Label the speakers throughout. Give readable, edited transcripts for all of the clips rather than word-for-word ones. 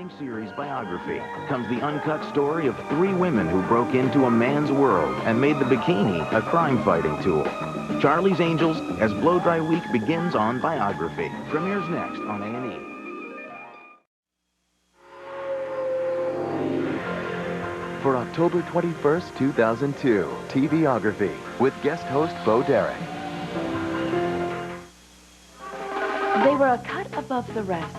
Speaker 1: award-winning series Biography comes the uncut story of 3 women who broke into a man's world and made the bikini a crime-fighting tool. Charlie's Angels, as Blow-Dry Week begins on Biography. Premieres next on A&E.
Speaker 2: For October 21st, 2002, TVography with guest host Bo Derek.
Speaker 3: They were a cut above the rest.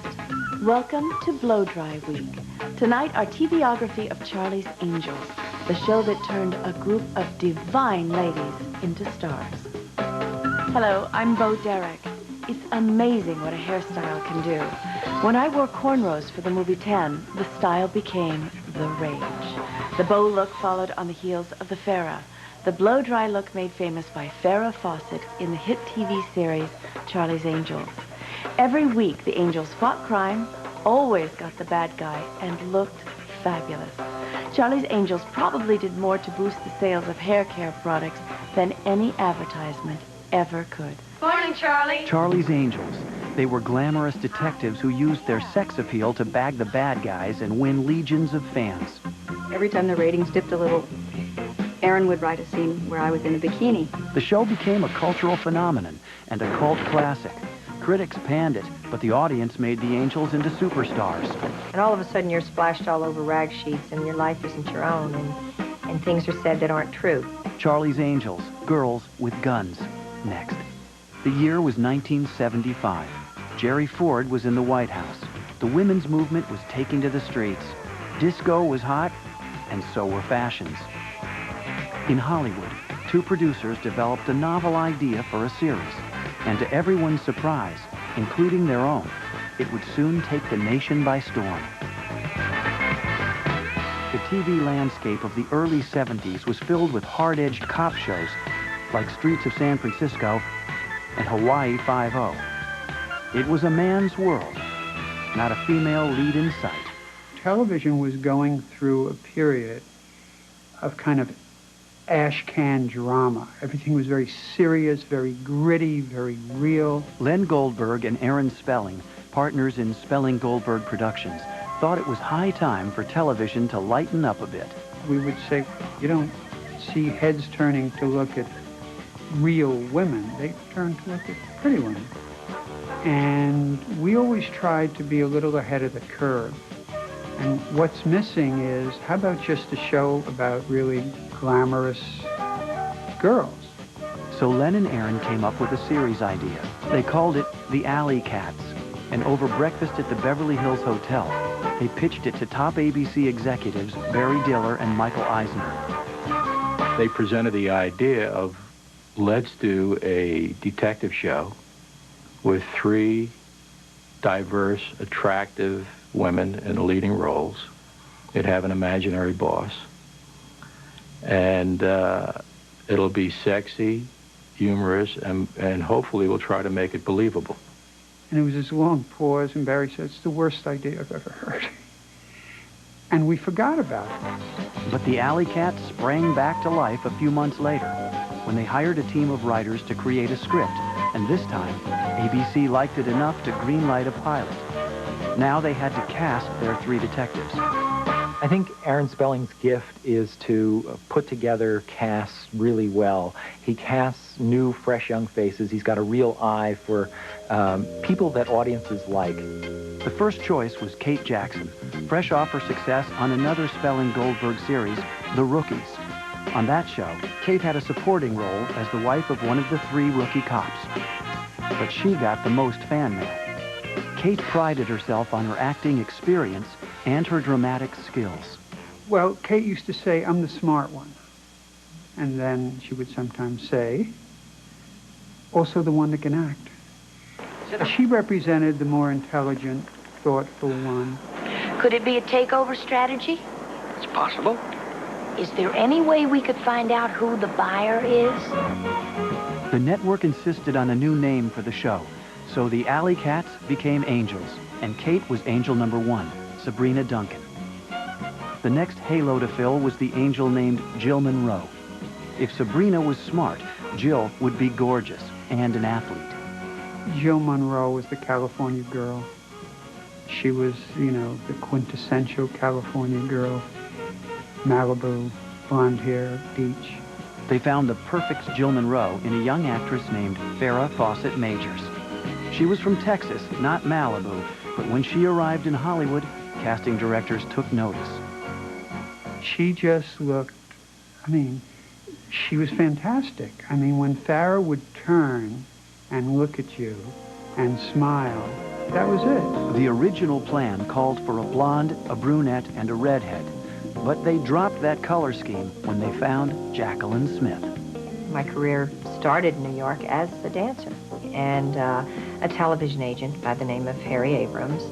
Speaker 3: Welcome to Blow-Dry Week. Tonight, our TVography of Charlie's Angels, the show that turned a group of divine ladies into stars. Hello, I'm Bo Derek. It's amazing what a hairstyle can do. When I wore cornrows for the movie 10, the style became the rage. The bow look followed on the heels of the Farrah. The blow-dry look made famous by Farrah Fawcett in the hit TV series Charlie's Angels. Every week, the Angels fought crime, always got the bad guy, and looked fabulous. Charlie's Angels probably did more to boost the sales of hair care products than any advertisement ever could.
Speaker 4: Morning, Charlie.
Speaker 5: Charlie's Angels. They were glamorous detectives who used their sex appeal to bag the bad guys and win legions of fans.
Speaker 4: Every time the ratings dipped a little, Aaron would write a scene where I was in a bikini.
Speaker 5: The show became a cultural phenomenon and a cult classic. Critics panned it, but the audience made the Angels into superstars.
Speaker 6: And all of a sudden you're splashed all over rag sheets and your life isn't your own and things are said that aren't true.
Speaker 5: Charlie's Angels, girls with guns. Next. The year was 1975. Jerry Ford was in the White House. The women's movement was taking to the streets. Disco was hot, and so were fashions. In Hollywood, 2 producers developed a novel idea for a series. And to everyone's surprise, including their own, it would soon take the nation by storm. The TV landscape of the early 70s was filled with hard-edged cop shows like Streets of San Francisco and Hawaii Five-0. It was a man's world, not a female lead in sight.
Speaker 7: Television was going through a period of kind of ash can drama. Everything was very serious, very gritty, very real.
Speaker 5: Len Goldberg and Aaron Spelling, partners in Spelling Goldberg Productions, thought it was high time for television to lighten up a bit.
Speaker 7: We would say, you don't see heads turning to look at real women. They turn to look at pretty women. And we always tried to be a little ahead of the curve. And what's missing is, how about just a show about really glamorous girls?
Speaker 5: So Len and Aaron came up with a series idea. They called it The Alley Cats. And over breakfast at the Beverly Hills Hotel, they pitched it to top ABC executives Barry Diller and Michael Eisner.
Speaker 8: They presented the idea of, let's do a detective show with 3 diverse, attractive women in the leading roles. They'd have an imaginary boss. And it'll be sexy, humorous, and hopefully we'll try to make it believable.
Speaker 7: And there was this long pause, and Barry said, it's the worst idea I've ever heard. And we forgot about it.
Speaker 5: But the Alley Cats sprang back to life a few months later when they hired a team of writers to create a script. And this time, ABC liked it enough to greenlight a pilot. Now they had to cast their 3 detectives.
Speaker 9: I think Aaron Spelling's gift is to put together casts really well. He casts new, fresh, young faces. He's got a real eye for people that audiences like.
Speaker 5: The first choice was Kate Jackson, fresh off her success on another Spelling Goldberg series, The Rookies. On that show, Kate had a supporting role as the wife of one of the 3 rookie cops. But she got the most fan mail. Kate prided herself on her acting experience and her dramatic skills.
Speaker 7: Well, Kate used to say, I'm the smart one. And then she would sometimes say, also the one that can act. She represented the more intelligent, thoughtful one.
Speaker 10: Could it be a takeover strategy?
Speaker 11: It's possible.
Speaker 10: Is there any way we could find out who the buyer is?
Speaker 5: The network insisted on a new name for the show, so the Alley Cats became Angels, and Kate was angel number 1, Sabrina Duncan. The next halo to fill was the angel named Jill Monroe. If Sabrina was smart, Jill would be gorgeous and an athlete.
Speaker 7: Jill Monroe was the California girl. She was, you know, the quintessential California girl. Malibu, blonde hair, beach.
Speaker 5: They found the perfect Jill Monroe in a young actress named Farrah Fawcett Majors. She was from Texas, not Malibu, but when she arrived in Hollywood, casting directors took notice.
Speaker 7: She just looked, I mean, she was fantastic. I mean, when Farrah would turn and look at you and smile, that was it.
Speaker 5: The original plan called for a blonde, a brunette, and a redhead. But they dropped that color scheme when they found Jaclyn Smith.
Speaker 6: My career started in New York as a dancer. And a television agent by the name of Harry Abrams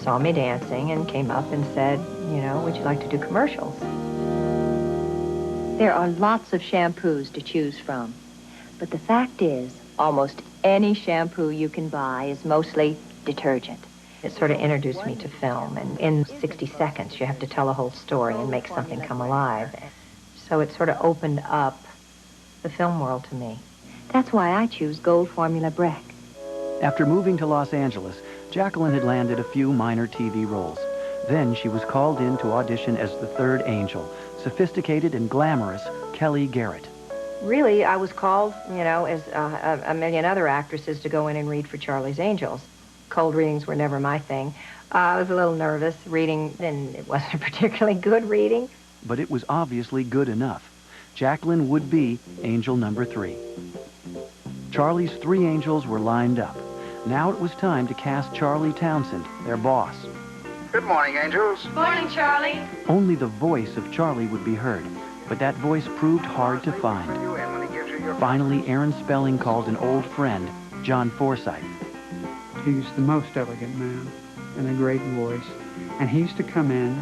Speaker 6: saw me dancing and came up and said, you know, would you like to do commercials?
Speaker 10: There are lots of shampoos to choose from. But the fact is, almost any shampoo you can buy is mostly detergent.
Speaker 6: It sort of introduced me to film, and in 60 seconds you have to tell a whole story and make something come alive. So it sort of opened up the film world to me.
Speaker 10: That's why I choose Gold Formula Breck.
Speaker 5: After moving to Los Angeles, Jaclyn had landed a few minor TV roles. Then she was called in to audition as the third angel, sophisticated and glamorous Kelly Garrett.
Speaker 6: Really, I was called, you know, as a million other actresses to go in and read for Charlie's Angels. Cold readings were never my thing. I was a little nervous reading, and it wasn't a particularly good reading.
Speaker 5: But it was obviously good enough. Jaclyn would be angel number 3. Charlie's 3 angels were lined up. Now it was time to cast Charlie Townsend, their boss.
Speaker 11: Good morning, angels.
Speaker 3: Morning, Charlie.
Speaker 5: Only the voice of Charlie would be heard, but that voice proved hard to find. Finally, Aaron Spelling called an old friend, John Forsythe.
Speaker 7: He's the most elegant man and a great voice. And he used to come in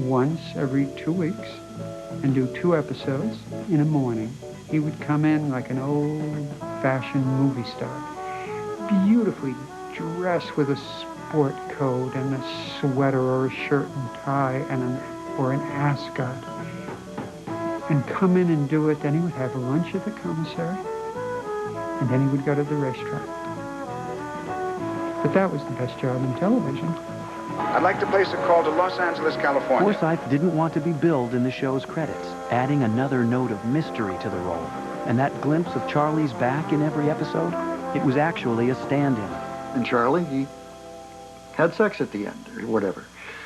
Speaker 7: once every 2 weeks and do 2 episodes in the morning. He would come in like an old-fashioned movie star, beautifully dressed with a sport coat and a sweater or a shirt and tie or an ascot, and come in and do it. Then he would have lunch at the commissary, and then he would go to the racetrack. But that was the best job in television.
Speaker 11: I'd like to place a call to Los Angeles, California.
Speaker 5: Forsythe didn't want to be billed in the show's credits, adding another note of mystery to the role. And that glimpse of Charlie's back in every episode, it was actually a stand-in.
Speaker 12: And Charlie, he had sex at the end, or whatever.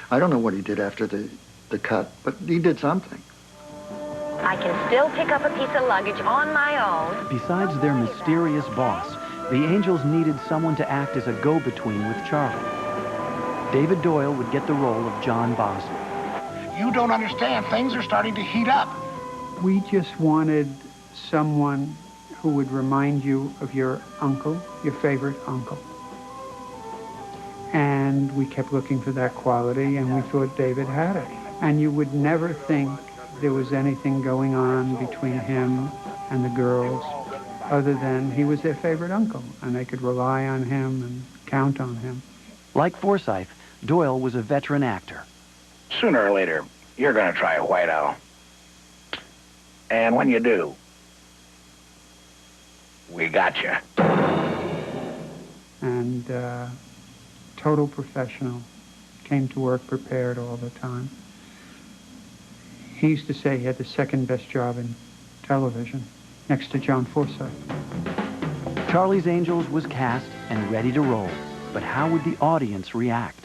Speaker 12: I don't know what he did after the cut, but he did something.
Speaker 10: I can still pick up a piece of luggage on my own.
Speaker 5: Besides their mysterious boss, the Angels needed someone to act as a go-between with Charlie. David Doyle would get the role of John Bosley.
Speaker 11: You don't understand. Things are starting to heat up.
Speaker 7: We just wanted someone who would remind you of your uncle, your favorite uncle. And we kept looking for that quality, and we thought David had it. And you would never think there was anything going on between him and the girls other than he was their favorite uncle, and they could rely on him and count on him.
Speaker 5: Like Forsythe, Doyle was a veteran actor.
Speaker 11: Sooner or later, you're going to try a white owl. And when you do, we got you.
Speaker 7: And total professional, came to work prepared all the time. He used to say he had the second best job in television, next to John Forsythe.
Speaker 5: Charlie's Angels was cast and ready to roll, but how would the audience react?